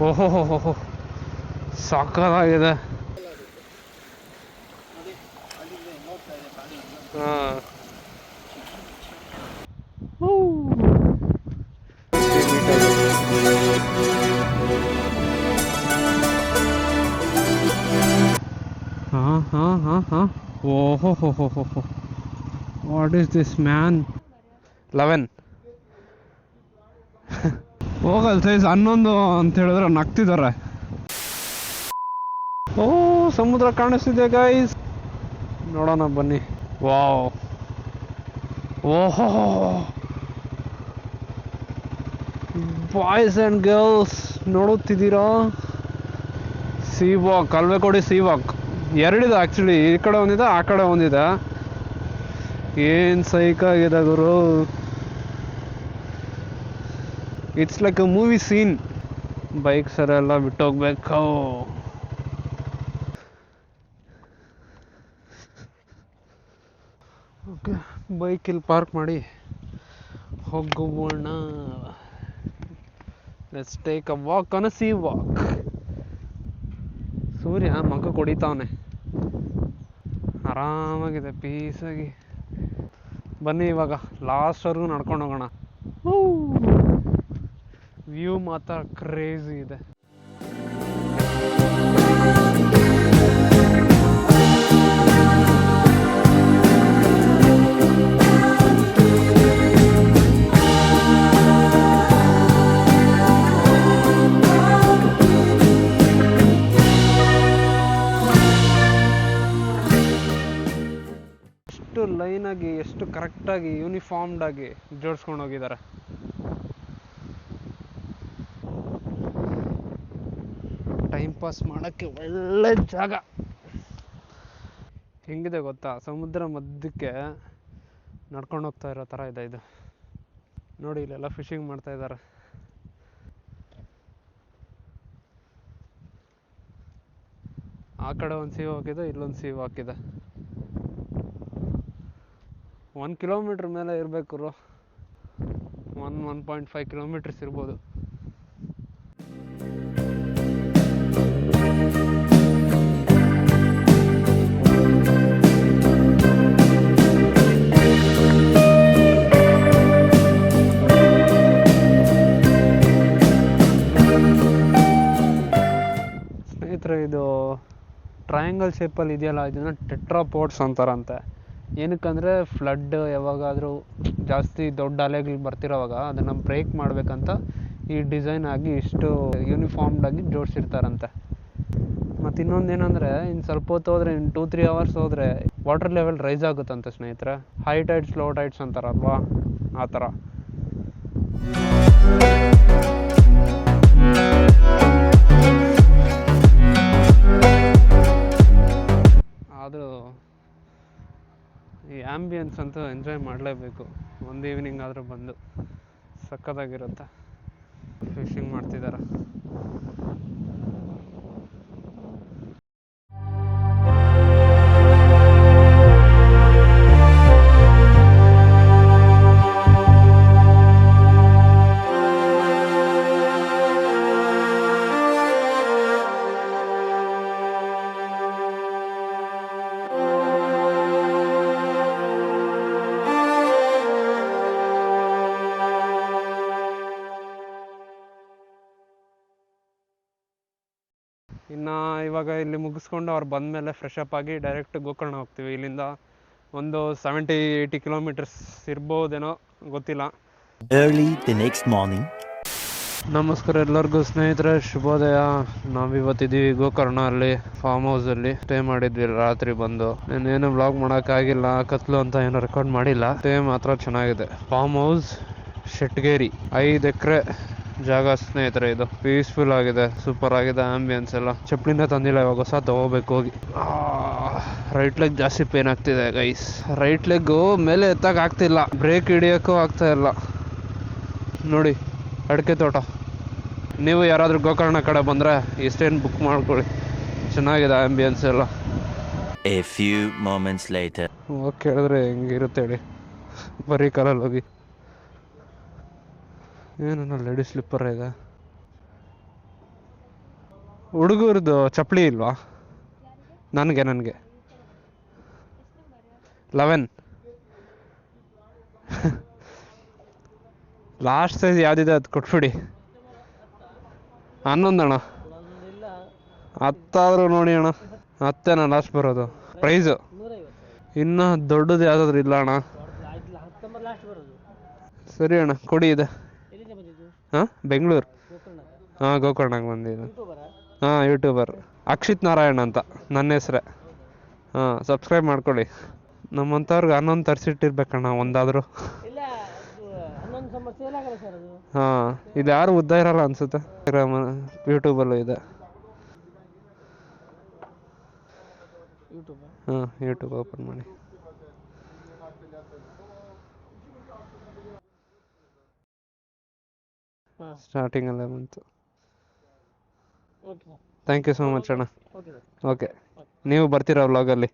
ಓಹೋ ಹೋ ಸಾಕಾಗಿದೆ. ಹಾಂ ಹಾಂ ಓಹೋ ಹೋ ವಾಟ್ ಈಸ್ ದಿಸ್ ಮ್ಯಾನ್? 11 ಹೋಗಲ್ ಸೈಜ್ 11 ಅಂತ ಹೇಳಿದ್ರೆ ನಗ್ತಿದ್ದಾರೆ. ಓ ಸಮುದ್ರ ಕಾಣಿಸ್ತಿದೆ ಗೈಸ್, ನೋಡೋಣ ಬನ್ನಿ. ವಾವ್, ಓಹೋ ಬಾಯ್ಸ್ ಆ್ಯಂಡ್ ಗರ್ಲ್ಸ್ ನೋಡುತ್ತಿದ್ದೀರಾ? ಸೀ ವಾಕ್, ಅಲ್ವೇಕೊಡಿ ಸೀ ವಾಕ್ ಎರಡಿದೆ ಆ್ಯಕ್ಚುಲಿ, ಈ ಕಡೆ ಒಂದಿದೆ ಆ ಕಡೆ ಒಂದಿದೆ. ಏನು ಸೈಕಾಗಿದೆ ಗುರು, it's like a movie scene. Bike ಸರೆಲ್ಲ ಬಿಟ್ಟೋಗ್ಬೇಕು. ಓಕೆ, ಬೈಕ್ ಇಲ್ಲಿ ಪಾರ್ಕ್ ಮಾಡಿ ಹೋಗೋಣ. Let's take a walk on a sea walk. ಸೂರ್ಯ ಮಗ ಕೊಡಿತಾವನೆ, ಆರಾಮಾಗಿದೆ ಪೀಸಾಗಿ. ಬನ್ನಿ ಇವಾಗ ಲಾಸ್ಟ್ವರೆಗೂ ನಡ್ಕೊಂಡು ಹೋಗೋಣ. ವ್ಯೂ ಮಾತ್ರ ಕ್ರೇಜಿ ಇದೆ. ಎಷ್ಟು ಲೈನಾಗಿ, ಎಷ್ಟು ಕರೆಕ್ಟಾಗಿ, ಯೂನಿಫಾರ್ಮ್ಡ್ ಆಗಿ ಜೋಡಿಸ್ಕೊಂಡು ಹೋಗಿದ್ದಾರೆ. ಟೈಮ್ ಪಾಸ್ ಮಾಡೋಕ್ಕೆ ಒಳ್ಳೆ ಜಾಗ. ಹೆಂಗಿದೆ ಗೊತ್ತಾ, ಸಮುದ್ರ ಮಧ್ಯಕ್ಕೆ ನಡ್ಕೊಂಡು ಹೋಗ್ತಾ ಇರೋ ಥರ ಇದೆ ಇದು. ನೋಡಿ ಇಲ್ಲೆಲ್ಲ ಫಿಶಿಂಗ್ ಮಾಡ್ತಾ ಇದ್ದಾರೆ. ಆ ಕಡೆ ಒಂದು ಸೀವ್ ಹಾಕಿದೆ, ಇಲ್ಲೊಂದು ಸೀವ್ ಹಾಕಿದೆ. 1 ಕಿಲೋಮೀಟ್ರ್ ಮೇಲೆ ಇರಬೇಕು, 1.5 ಕಿಲೋಮೀಟರ್ಸ್ ಇರ್ಬೋದು. ಸ್ನೇಹಿತರೆ, ಇದು ಟ್ರಯಾಂಗಲ್ ಶೇಪಲ್ಲಿ ಇದೆಯಲ್ಲ, ಇದನ್ನು ಟೆಟ್ರಾಪೋಡ್ಸ್ ಅಂತಾರಂತೆ. ಏನಕ್ಕಂದರೆ ಫ್ಲಡ್ ಯಾವಾಗಾದರೂ ಜಾಸ್ತಿ ದೊಡ್ಡ ಅಲೆಗಳು ಬರ್ತಿರೋವಾಗ ಅದನ್ನು ಬ್ರೇಕ್ ಮಾಡಬೇಕಂತ ಈ ಡಿಸೈನ್ ಆಗಿ ಇಷ್ಟು ಯೂನಿಫಾರ್ಮ್ಡ್ ಆಗಿ ಜೋಡಿಸಿರ್ತಾರಂತೆ. ಮತ್ತು ಇನ್ನೊಂದೇನೆಂದರೆ, ಇನ್ನು ಸ್ವಲ್ಪ ಹೊತ್ತು ಹೋದರೆ, ಇನ್ನು 2-3 ಅವರ್ಸ್ ಹೋದರೆ ವಾಟರ್ ಲೆವೆಲ್ ರೈಸ್ ಆಗುತ್ತಂತೆ ಸ್ನೇಹಿತರೆ. ಹೈ ಟೈಡ್ಸ್, ಲೋ ಟೈಡ್ಸ್ ಅಂತಾರಲ್ವಾ, ಆ ಥರ. ಆದರೂ ಈ ಆ್ಯಂಬಿಯನ್ಸ್ ಅಂತೂ ಎಂಜಾಯ್ ಮಾಡಲೇಬೇಕು. ಒಂದು ಈವ್ನಿಂಗ್ ಆದರೂ ಬಂದು ಸಕ್ಕತ್ತಾಗಿರುತ್ತೆ. ಫಿಶಿಂಗ್ ಮಾಡ್ತಿದ್ದಾರೆ. ಇನ್ನು ಇವಾಗ ಇಲ್ಲಿ ಮುಗಿಸ್ಕೊಂಡು ಅವ್ರು ಬಂದಮೇಲೆ ಫ್ರೆಶ್ ಅಪ್ ಆಗಿ ಡೈರೆಕ್ಟ್ ಗೋಕರ್ಣ ಹೋಗ್ತೀವಿ. ಇಲ್ಲಿಂದ ಒಂದು 70-80 ಕಿಲೋಮೀಟರ್ಸ್ ಇರ್ಬೋದೇನೋ, ಗೊತ್ತಿಲ್ಲ. Early the next morning. ನಮಸ್ಕಾರ ಎಲ್ಲರಿಗೂ ಸ್ನೇಹಿತರೆ, ಶುಭೋದಯ. ನಾವಿವತ್ತಿದ್ದೀವಿ ಗೋಕರ್ಣ ಅಲ್ಲಿ ಫಾರ್ಮ್ ಹೌಸಲ್ಲಿ ಸ್ಟೇ ಮಾಡಿದ್ವಿ ರಾತ್ರಿ ಬಂದು. ನಾನೇನು ವ್ಲಾಗ್ ಮಾಡೋಕ್ಕಾಗಿಲ್ಲ, ಕತ್ಲು ಅಂತ ಏನು ರೆಕಾರ್ಡ್ ಮಾಡಿಲ್ಲ. ಸ್ಟೇ ಮಾತ್ರ ಚೆನ್ನಾಗಿದೆ. ಫಾರ್ಮ್ ಹೌಸ್ ಶೆಟ್ಗೇರಿ, 5 ಎಕರೆ ಜಾಗ ಸ್ನೇಹಿತರೆ. ಇದು ಪೀಸ್ಫುಲ್ ಆಗಿದೆ, ಸೂಪರ್ ಆಗಿದೆ. ಆಂಬಿಯನ್ಸ್ ಎಲ್ಲ ಚಪ್ಪಲಿನ ತಂದಿಲ್ಲ, ಇವಾಗ ಹೊಸ ತಗೋಬೇಕು ಹೋಗಿ. ರೈಟ್ ಲೆಗ್ ಜಾಸ್ತಿ ಪೇನ್ ಆಗ್ತಿದೆ ಗೈಸ್. ರೈಟ್ ಲೆಗ್ಗು ಮೇಲೆ ಎತ್ತಕ್ಕೆ ಆಗ್ತಿಲ್ಲ, ಬ್ರೇಕ್ ಹಿಡಿಯೋಕ್ಕೂ ಆಗ್ತಾ ಇಲ್ಲ. ನೋಡಿ ಅಡಿಕೆ ತೋಟ. ನೀವು ಯಾರಾದರೂ ಗೋಕರ್ಣ ಕಡೆ ಬಂದರೆ ಈ ಸ್ಟೇನ್ ಬುಕ್ ಮಾಡ್ಕೊಳ್ಳಿ, ಚೆನ್ನಾಗಿದೆ ಆಂಬಿಯನ್ಸ್ ಎಲ್ಲ. A few moments later. ಹೋಗಿ ಕೇಳಿದ್ರೆ ಹೆಂಗಿರುತ್ತೆ ಹೇಳಿ, ಬರೀ ಕಾಲಲ್ಲಿ ಹೋಗಿ. ಏನೋ ಲೇಡೀಸ್ ಸ್ಲಿಪ್ಪರ್ ಇದೆ. ಹುಡುಗರದು ಚಪ್ಪಲಿ ಇಲ್ವಾ? ನನಗೆ 11 ಲಾಸ್ಟ್ ಸೈಜ್ ಯಾವುದಿದೆ ಅದು ಕೊಟ್ಬಿಡಿ. 11 ಅಣ್ಣ, 10 ಆದರೂ ನೋಡಿ ಅಣ್ಣ. 10 ಲಾಸ್ಟ್ ಬರೋದು ಪ್ರೈಸು. ಇನ್ನು ದೊಡ್ಡದು ಯಾವುದಾದ್ರು ಇಲ್ಲ ಅಣ್ಣ? ಸರಿ ಅಣ್ಣ ಕೊಡಿ ಇದೆ. ಹಾಂ ಬೆಂಗಳೂರು. ಹಾಂ ಗೋಕರ್ಣಕ್ಕೆ ಬಂದಿದ್ದು. ಹಾಂ ಯೂಟ್ಯೂಬರ್ ಅಕ್ಷಿತ್ ನಾರಾಯಣ್ ಅಂತ ನನ್ನ ಹೆಸ್ರೆ. ಹಾಂ ಸಬ್ಸ್ಕ್ರೈಬ್ ಮಾಡ್ಕೊಳ್ಳಿ. ನಮ್ಮಂಥವ್ರಿಗೆ 11 ತರಿಸಿಟ್ಟಿರ್ಬೇಕಣ್ಣ ಒಂದಾದರೂ. ಹಾಂ ಇದು ಯಾರು ಉದ್ದ ಇರಲ್ಲ ಅನ್ಸುತ್ತೆ. ಯೂಟ್ಯೂಬಲ್ಲೂ ಇದೆ. ಹಾಂ ಯೂಟ್ಯೂಬ್ ಓಪನ್ ಮಾಡಿ. ಸ್ಟಾರ್ಟಿಂಗಲ್ಲೇ ಬಂತು. ಥ್ಯಾಂಕ್ ಯು ಸೋ ಮಚ್ ಅಣ್ಣ. ಓಕೆ ನೀವು ಬರ್ತೀರಾ ವ್ಲಾಗಲ್ಲಿ?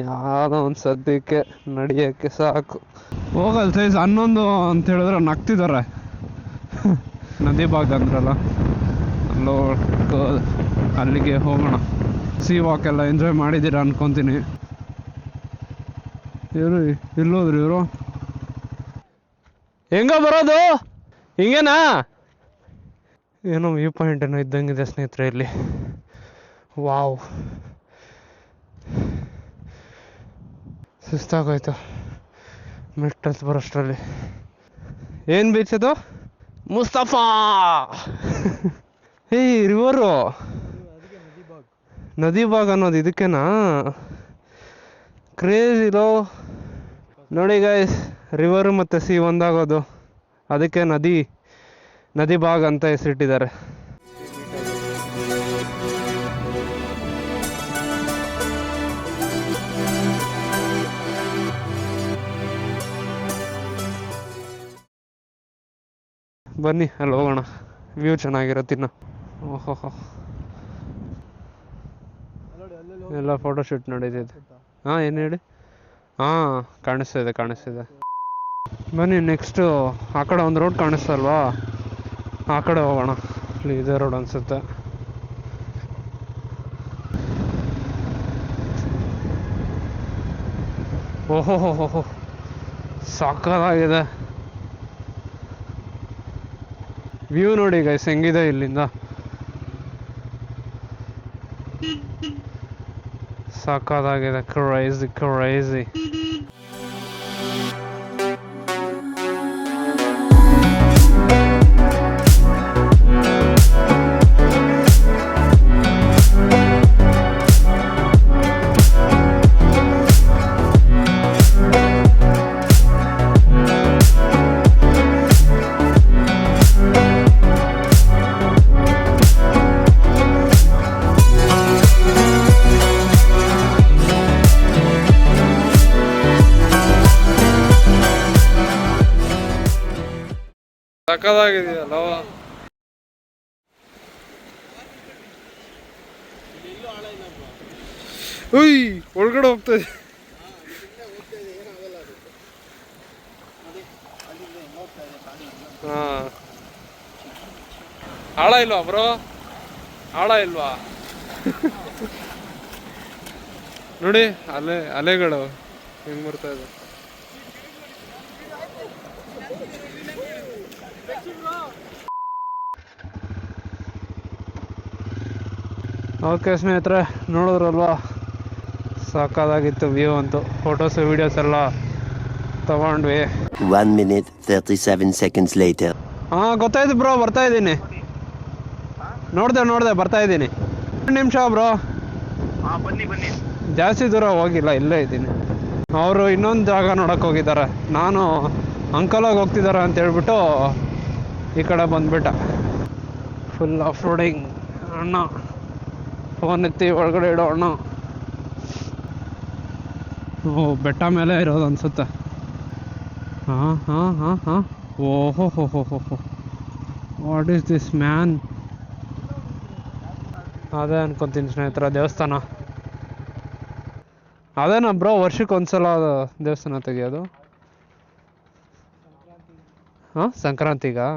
ಯಾವುದೋ ಒಂದು ಸದ್ಯಕ್ಕೆ ನಡೆಯೋಕ್ಕೆ ಸಾಕು. ಹೋಗಲ್ಲ ಸೈಜ್ 11 ಅಂತ ಹೇಳಿದ್ರೆ ನಗ್ತಿದ್ದಾರೆ. ನದಿ ಭಾಗ ಅಂದ್ರಲ್ಲ, ಅಲ್ಲಿಗೆ ಹೋಗೋಣ. ಸಿ ವಾಕ್ ಎಲ್ಲ ಎಂಜಾಯ್ ಮಾಡಿದ್ದೀರಾ ಅನ್ಕೊತೀನಿ. ಇವರು ಇಲ್ಲೋದ್ರಿ ಇವರು. ಹೆಂಗ ಬರೋದು? ಹಿಂಗೇನಾ? ಏನೋ ವ್ಯೂ ಪಾಯಿಂಟ್ ಏನೋ ಇದ್ದಂಗಿದೆ ಸ್ನೇಹಿತರೆ ಇಲ್ಲಿ. ವಾವ್, ಸುಸ್ತಾಗೋಯ್ತು ಮೆಟ್ಟಲ್ಸ್ ಬರೋಷ್ಟರಲ್ಲಿ. ಏನು ಬೀಚ್ ಅದು? ಮುಸ್ತಫಾ. ರಿವರು ನದಿ ಭಾಗ ಅನ್ನೋದು ಇದಕ್ಕೇನಾ? ಕ್ರೇಜಿಲೋ ನೋಡಿ ಗೈಸ್, ರಿವರು ಮತ್ತು ಸಿ ಒಂದಾಗೋದು, ಅದಕ್ಕೆ ನದಿ ಭಾಗ ಅಂತ ಹೆಸರಿಟ್ಟಿದ್ದಾರೆ. ಬನ್ನಿ ಅಲ್ಲಿ ಹೋಗೋಣ, ವ್ಯೂ ಚೆನ್ನಾಗಿರುತ್ತೆ ಇನ್ನು. ಓಹೋ ಎಲ್ಲ ಫೋಟೋಶೂಟ್ ನಡೀತಿದೆ. ಹಾಂ ಏನು ಹೇಳಿ? ಹಾಂ ಕಾಣಿಸ್ತಿದೆ. ಬನ್ನಿ ನೆಕ್ಸ್ಟು ಆ ಕಡೆ ಒಂದು ರೋಡ್ ಕಾಣಿಸ್ತಲ್ವಾ, ಆ ಕಡೆ ಹೋಗೋಣ. ಇಲ್ಲಿ ಇದೇ ರೋಡ್ ಅನಿಸುತ್ತೆ. ಓಹೋ ಸಾಕಾಗಿದೆ ವ್ಯೂ ನೋಡಿ ಗೈಸ್ ಹೆಂಗಿದೆ ಇಲ್ಲಿಂದ. ಸಾಕಾಗಿದೆ, ಕ್ರೇಜಿ. ಸಕ್ಕದಾಗಿದೆಯಲ್ಲ. ಒಳಗಡೆ ಹೋಗ್ತಾ ಇದೆ. ಹಾಂ ಆಳ ಇಲ್ವಾ ಬ್ರೋ? ಆಳ ಇಲ್ವಾ? ನೋಡಿ ಅಲೆಗಳು ಹೆಂಗ್ ಬರ್ತಾ ಇದೆ. ಓಕೆ ಸ್ನೇಹಿತರೆ, ನೋಡಿದ್ರಲ್ವಾ ಸಾಕಾಗಿತ್ತು ವ್ಯೂ ಅಂತೂ. ಫೋಟೋಸ್ ವೀಡಿಯೋಸ್ ಎಲ್ಲ ತಗೊಂಡ್ವಿ. 1 minute 37 seconds later. ಹಾಂ ಗೊತ್ತಾಯ್ತು ಬ್ರೋ, ಬರ್ತಾ ಇದ್ದೀನಿ. ನೋಡಿದೆ ಬರ್ತಾ ಇದ್ದೀನಿ. 2 ನಿಮಿಷ ಬ್ರೋ. ಬನ್ನಿ. ಜಾಸ್ತಿ ದೂರ ಹೋಗಿಲ್ಲ, ಇಲ್ಲೇ ಇದ್ದೀನಿ. ಅವರು ಇನ್ನೊಂದು ಜಾಗ ನೋಡೋಕೆ ಹೋಗಿದ್ದಾರೆ. ನಾನು ಅಂಕಲಾಗಿ ಹೋಗ್ತಿದ್ದಾರೆ ಅಂತ ಹೇಳ್ಬಿಟ್ಟು ಈ ಕಡೆ ಬಂದ್ಬಿಟ್ಟ. ಫುಲ್ ಆಫ್ ರೋಡಿಂಗ್ ಅಣ್ಣ. ಫೋನ್ ಎತ್ತಿ ಒಳಗಡೆ ಇಡೋ ಅಣ್ಣ. ಬೆಟ್ಟ ಮೇಲೆ ಇರೋದು ಅನ್ಸುತ್ತೆ. ಹಾಂ ಓಹೋ ವಾಟ್ ಈಸ್ ದಿಸ್ ಮ್ಯಾನ್? ಅದೇ ಅನ್ಕೊತೀನಿ ಸ್ನೇಹಿತರ, ದೇವಸ್ಥಾನ ಅದೇನಾ ಬ್ರೋ? ವರ್ಷಕ್ಕೆ ಒಂದ್ಸಲ ದೇವಸ್ಥಾನ ತೆಗಿಯೋದು? ಹಾಂ ಸಂಕ್ರಾಂತಿಗಾ?